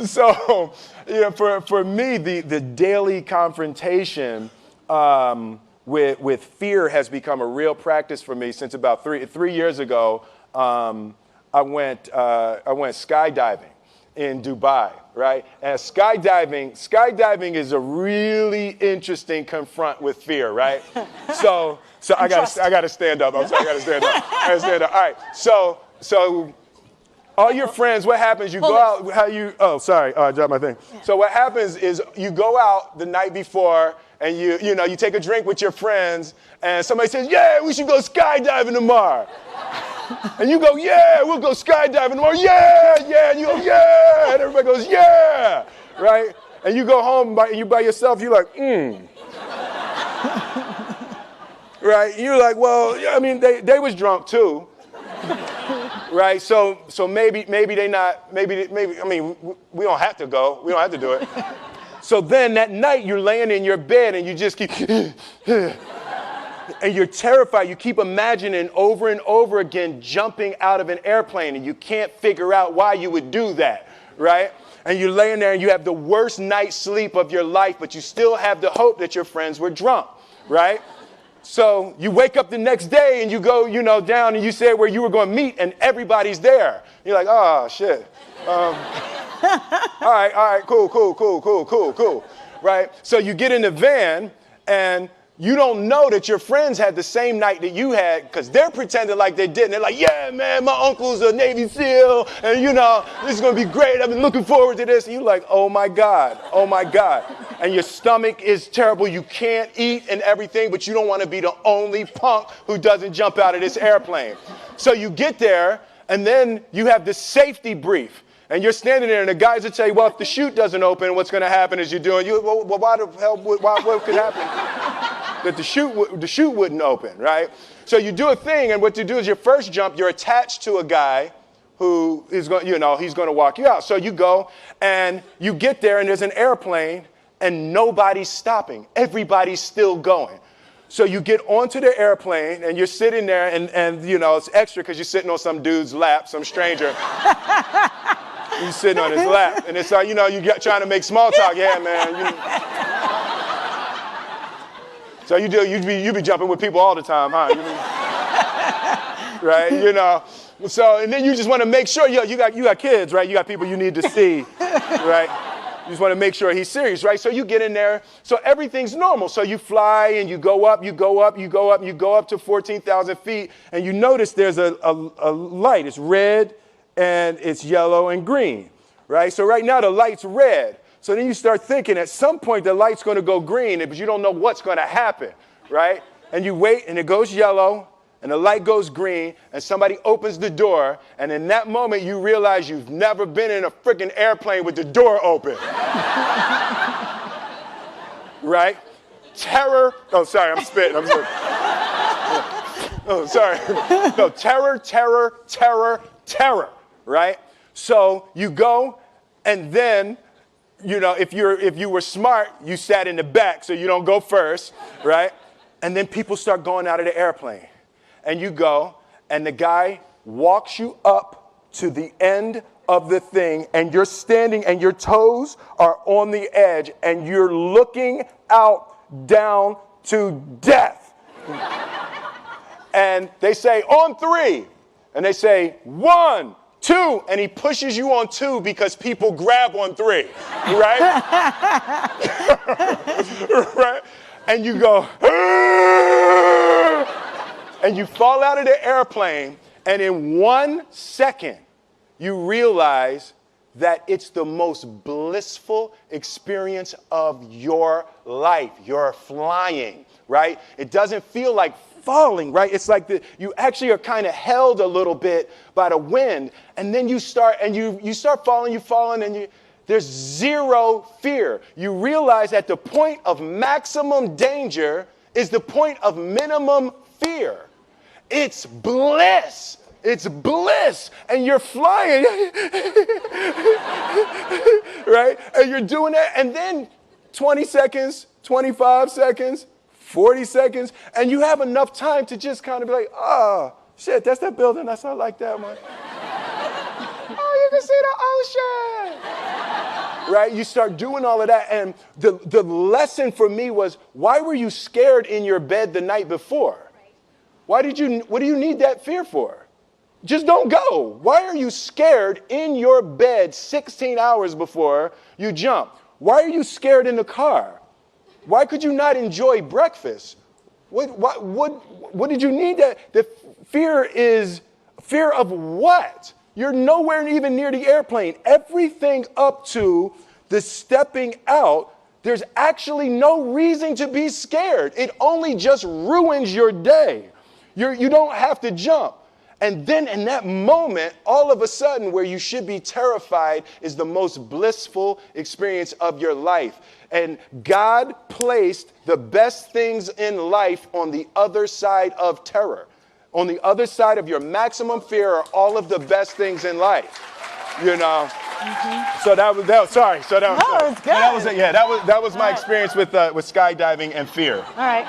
So, for me, the daily confrontation with fear has become a real practice for me since about three years ago. I went skydiving in Dubai, right? And skydiving is a really interesting confront with fear, right? So I gotta stand up. I'm sorry, I gotta stand up. All right. So all your friends, what happens? You go out. I dropped my thing. Yeah. So what happens is you go out the night before and you take a drink with your friends, and somebody says, "Yeah, we should go skydiving tomorrow." And you go, "Yeah, we'll go skydiving tomorrow." Yeah. And you go, "Yeah." And everybody goes, "Yeah." Right? And you go home you by yourself, you're like, Right? And you're like, well, I mean, they was drunk too. Right? So maybe they not, maybe, I mean, we don't have to go. We don't have to do it. So then that night you're laying in your bed and you just keep, and you're terrified. You keep imagining over and over again jumping out of an airplane, and you can't figure out why you would do that, right? And you're laying there and you have the worst night's sleep of your life, but you still have the hope that your friends were drunk, right? So you wake up the next day and you go, down and you say where you were going to meet and everybody's there. You're like, oh, shit. All right, cool. Right? So you get in the van and you don't know that your friends had the same night that you had because they're pretending like they didn't. They're like, yeah, man, my uncle's a Navy SEAL and, this is going to be great. I've been looking forward to this. And you're like, oh, my God. And your stomach is terrible. You can't eat and everything, but you don't want to be the only punk who doesn't jump out of this airplane. So you get there, and then you have this safety brief. And you're standing there, and the guys will tell you, well, if the chute doesn't open, what's going to happen is why the hell, what could happen? That the chute wouldn't open, right? So you do a thing, and what you do is your first jump, you're attached to a guy who is going, he's going to walk you out. So you go, and you get there, and there's an airplane, and nobody's stopping. Everybody's still going. So you get onto the airplane, and you're sitting there, and it's extra because you're sitting on some dude's lap, some stranger. You're sitting on his lap, and it's like, you're trying to make small talk. Yeah, man. So you be jumping with people all the time, huh? Right? So, and then you just want to make sure, you got kids, right? You got people you need to see, right? You just want to make sure he's serious, right? So you get in there. So everything's normal. So you fly and you go up to 14,000 feet, and you notice there's a light. It's red and it's yellow and green, right? So right now the light's red. So then you start thinking at some point the light's going to go green, but you don't know what's going to happen, right? And you wait and it goes yellow and the light goes green and somebody opens the door, and in that moment you realize you've never been in a freaking airplane with the door open. Right? Terror. Oh, sorry, I'm spitting. Oh, sorry. No, terror. Right? So you go, and then, if you were smart, you sat in the back so you don't go first, right? And then people start going out of the airplane. And you go, and the guy walks you up to the end of the thing, and you're standing, and your toes are on the edge, and you're looking out down to death. And they say, on 3. And they say, 1, 2, and he pushes you on 2 because people grab on 3, right? Right? And you go, and you fall out of the airplane, and in 1 second, you realize that it's the most blissful experience of your life. You're flying, right? It doesn't feel like falling, right? It's like you actually are kind of held a little bit by the wind, and then you start falling, and there's zero fear. You realize that the point of maximum danger is the point of minimum fear. It's bliss. It's bliss. And you're flying, right? And you're doing that, and then 20 seconds, 25 seconds, 40 seconds, and you have enough time to just kind of be like, oh, shit, that's that building. I saw like that one. Oh, you can see the ocean. right? You start doing all of that. And the lesson for me was, why were you scared in your bed the night before? What do you need that fear for? Just don't go. Why are you scared in your bed 16 hours before you jump? Why are you scared in the car? Why could you not enjoy breakfast? What did you need that? The fear is fear of what? You're nowhere even near the airplane. Everything up to the stepping out, there's actually no reason to be scared. It only just ruins your day. You don't have to jump. And then in that moment, all of a sudden, where you should be terrified is the most blissful experience of your life. And God placed the best things in life on the other side of terror. On the other side of your maximum fear are all of the best things in life. You know? Mm-hmm. So that was sorry. So that was, no, it was good. That was my experience with skydiving and fear. All right.